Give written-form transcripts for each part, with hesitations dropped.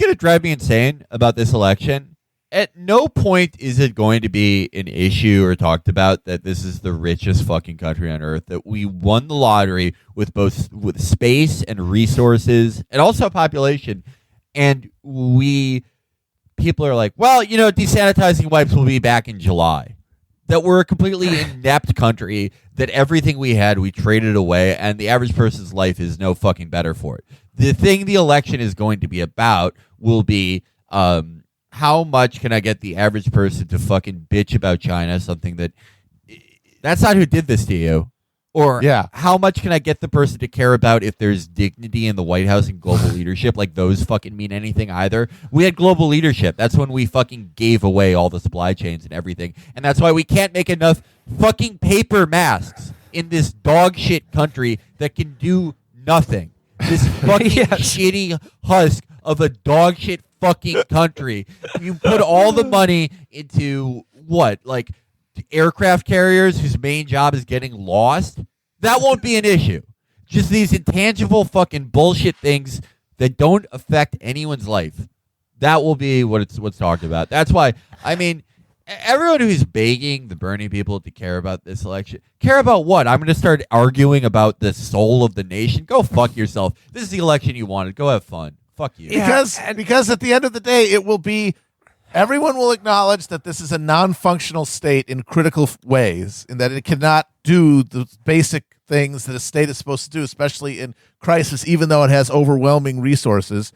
going to drive me insane about this election? At no point is it going to be an issue or talked about that this is the richest fucking country on earth, that we won the lottery with with space and resources and also population. And people are like, well, desanitizing wipes will be back in July. That we're a completely inept country, that everything we had, we traded away, and the average person's life is no fucking better for it. The thing the election is going to be about will be how much can I get the average person to fucking bitch about China, something that's not who did this to you. Or how much can I get the person to care about if there's dignity in the White House and global leadership? Like, those fucking mean anything either. We had global leadership. That's when we fucking gave away all the supply chains and everything. And that's why we can't make enough fucking paper masks in this dog shit country that can do nothing. This fucking shitty husk of a dog shit fucking country. You put all the money into what? Like, aircraft carriers whose main job is getting lost? That won't be an issue. Just these intangible fucking bullshit things that don't affect anyone's life. That will be what's talked about. That's why, everyone who's begging the Bernie people to care about this election, care about what? I'm going to start arguing about the soul of the nation? Go fuck yourself. This is the election you wanted. Go have fun. Fuck you. Because at the end of the day, it will be, everyone will acknowledge that this is a non-functional state in critical ways, in that it cannot do the basic things that a state is supposed to do, especially in crisis, even though it has overwhelming resources.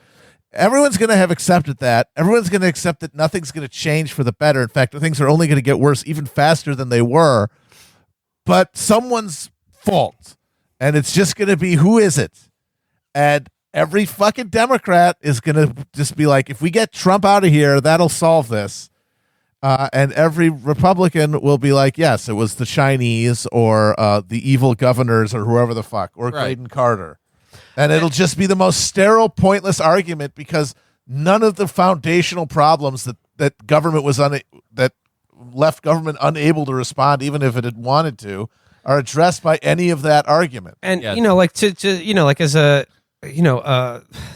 Everyone's going to have accepted that. Everyone's going to accept that nothing's going to change for the better. In fact, things are only going to get worse even faster than they were. But someone's fault. And it's just going to be, who is it? And every fucking Democrat is going to just be like, if we get Trump out of here, that'll solve this. And every Republican will be like, yes, it was the Chinese or the evil governors or whoever the fuck, or Clayton Carter. And it'll just be the most sterile, pointless argument, because none of the foundational problems that government was that left government unable to respond, even if it had wanted to, are addressed by any of that argument. And as a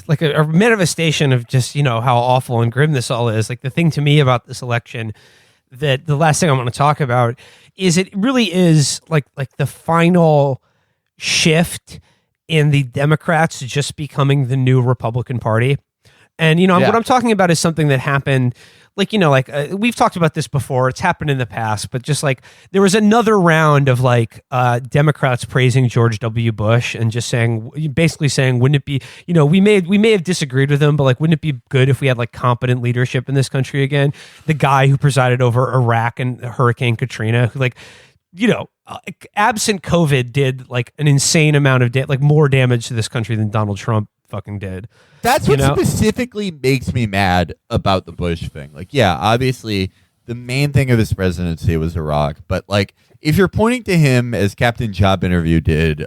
like a manifestation of just how awful and grim this all is. Like, the thing to me about this election, that the last thing I want to talk about, is it really is like the final shift in the Democrats just becoming the new Republican Party. And what I'm talking about is something that happened, we've talked about this before. It's happened in the past, but just like there was another round of Democrats praising George W. Bush and just basically saying, wouldn't it be, we may have disagreed with him, but wouldn't it be good if we had competent leadership in this country again? The guy who presided over Iraq and Hurricane Katrina, who absent COVID did an insane amount of more damage to this country than Donald Trump fucking did. That's what specifically makes me mad about the Bush thing. Obviously the main thing of his presidency was Iraq, but if you're pointing to him as Captain Job interview did,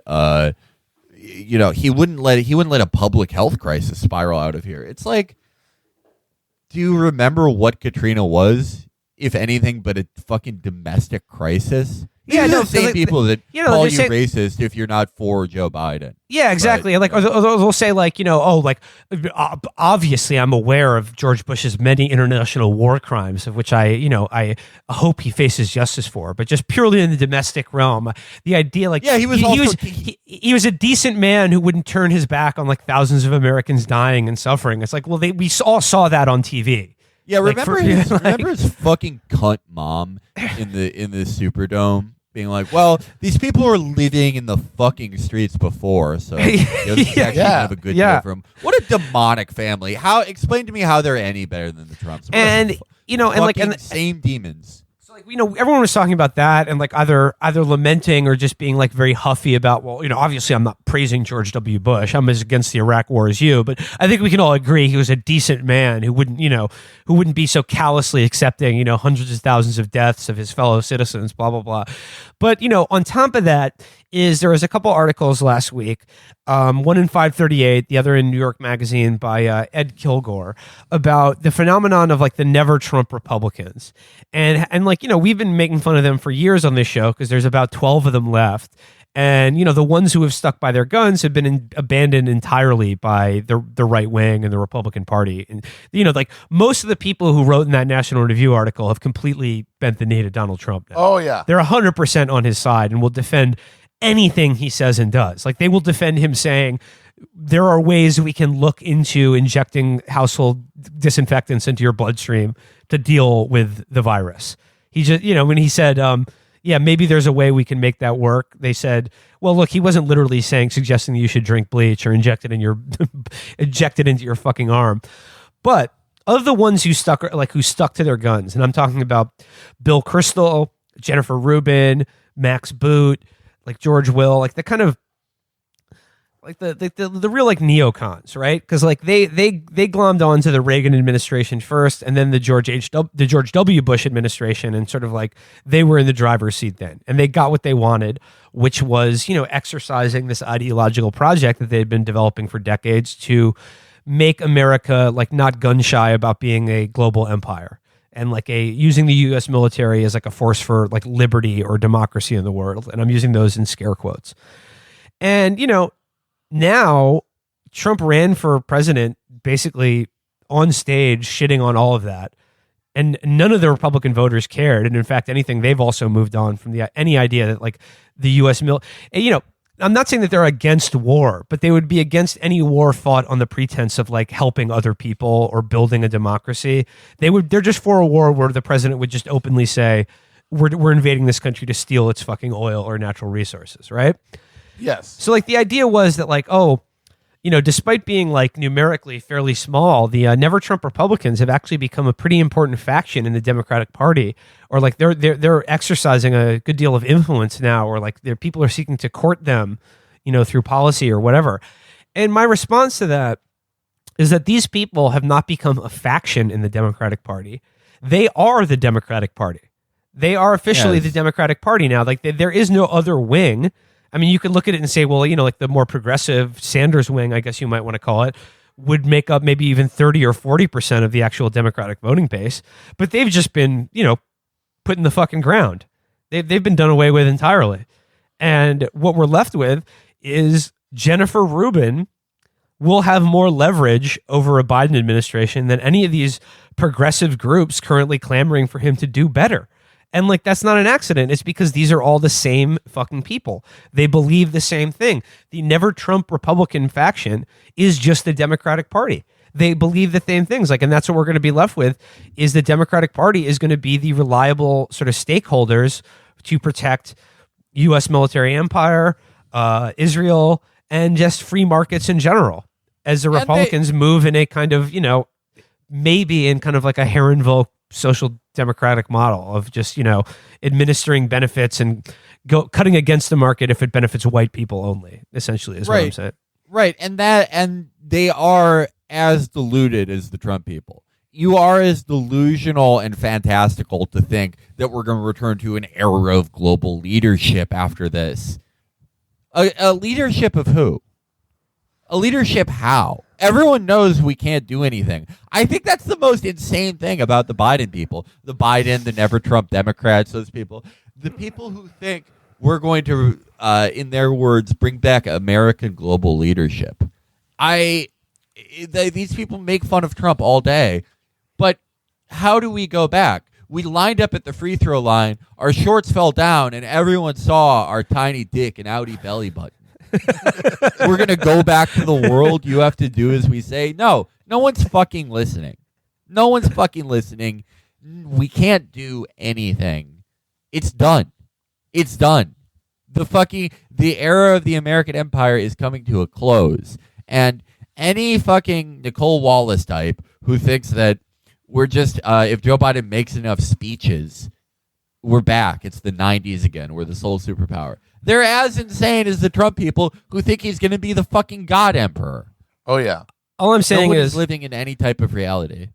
he wouldn't let a public health crisis spiral out of here. It's do you remember what Katrina was, if anything, but a fucking domestic crisis? The same people that call you racist if you're not for Joe Biden. Yeah, exactly. Or they'll say obviously I'm aware of George Bush's many international war crimes, of which I hope he faces justice for, but just purely in the domestic realm, the idea he was a decent man who wouldn't turn his back on thousands of Americans dying and suffering. It's we all saw that on TV. Yeah, remember his fucking cunt mom in the Superdome being well, these people were living in the fucking streets before, so this actually have a good deal for them. What a demonic family! Explain to me how they're any better than the Trumps? Same demons. So everyone was talking about that and either lamenting or just being very huffy about, obviously I'm not praising George W. Bush. I'm as against the Iraq war as you, but I think we can all agree he was a decent man who wouldn't be so callously accepting, hundreds of thousands of deaths of his fellow citizens, blah, blah, blah. But, on top of that there was a couple articles last week, one in 538, the other in New York Magazine by Ed Kilgore, about the phenomenon of the never Trump Republicans. And we've been making fun of them for years on this show because there's about 12 of them left. And, the ones who have stuck by their guns have been abandoned entirely by the right wing and the Republican Party. And, like most of the people who wrote in that National Review article have completely bent the knee to Donald Trump now. Oh, yeah. They're 100% on his side and will defend anything he says and does. Like they will defend him saying there are ways we can look into injecting household disinfectants into your bloodstream to deal with the virus. He just, when he said, yeah, maybe there's a way we can make that work. They said, well, look, he wasn't literally suggesting that you should drink bleach or inject it into your fucking arm. But of the ones who stuck to their guns, and I'm talking about Bill Kristol, Jennifer Rubin, Max Boot, like George Will, like the kind of like the real like neocons, right? Because like they glommed on to the Reagan administration first, and then the George W. Bush administration, and sort of like they were in the driver's seat then, and they got what they wanted, which was exercising this ideological project that they had been developing for decades to make America like not gun shy about being a global empire, and like using the U.S. military as like a force for like liberty or democracy in the world, and I'm using those in scare quotes, and now, Trump ran for president basically on stage shitting on all of that. And none of the Republican voters cared. And in fact, anything, they've also moved on from any idea that like the U.S. I'm not saying that they're against war, but they would be against any war fought on the pretense of like helping other people or building a democracy. They're just for a war where the president would just openly say, we're invading this country to steal its fucking oil or natural resources, right? Yes. So like the idea was that like, despite being like numerically fairly small, the Never Trump Republicans have actually become a pretty important faction in the Democratic Party, or like they're exercising a good deal of influence now, or like people are seeking to court them, through policy or whatever. And my response to that is that these people have not become a faction in the Democratic Party. They are the Democratic Party. They are officially the Democratic Party now. Like there is no other wing. I mean, you could look at it and say, well, like the more progressive Sanders wing, I guess you might want to call it, would make up maybe even 30 or 40% of the actual Democratic voting base. But they've just been, put in the fucking ground. They've been done away with entirely. And what we're left with is Jennifer Rubin will have more leverage over a Biden administration than any of these progressive groups currently clamoring for him to do better. And like, that's not an accident. It's because these are all the same fucking people. They believe the same thing. The Never Trump Republican faction is just the Democratic Party. They believe the same things. Like, and that's what we're going to be left with is the Democratic Party is going to be the reliable sort of stakeholders to protect U.S. military empire, Israel, and just free markets in general. As the Republicans move in a kind of, maybe in kind of like a Herrenvolk social democratic model of just administering benefits and cutting against the market if it benefits white people only, essentially is what I'm saying. Right. And they are as deluded as the Trump people. You are as delusional and fantastical to think that we're going to return to an era of global leadership after this. A leadership of who? A leadership how? Everyone knows we can't do anything. I think that's the most insane thing about the Biden people. The Biden, the Never Trump Democrats, those people. The people who think we're going to, in their words, bring back American global leadership. These people make fun of Trump all day, but how do we go back? We lined up at the free throw line, our shorts fell down, and everyone saw our tiny dick and outie belly button. We're going to go back to the world. You have to do as we say. No one's fucking listening. No one's fucking listening. We can't do anything. It's done. It's done. The era of the American empire is coming to a close. And any fucking Nicole Wallace type who thinks that we're just, if Joe Biden makes enough speeches, we're back. It's the 90s again. We're the sole superpower. They're as insane as the Trump people who think he's going to be the fucking God emperor. Oh, yeah. All I'm saying Nobody's is living in any type of reality.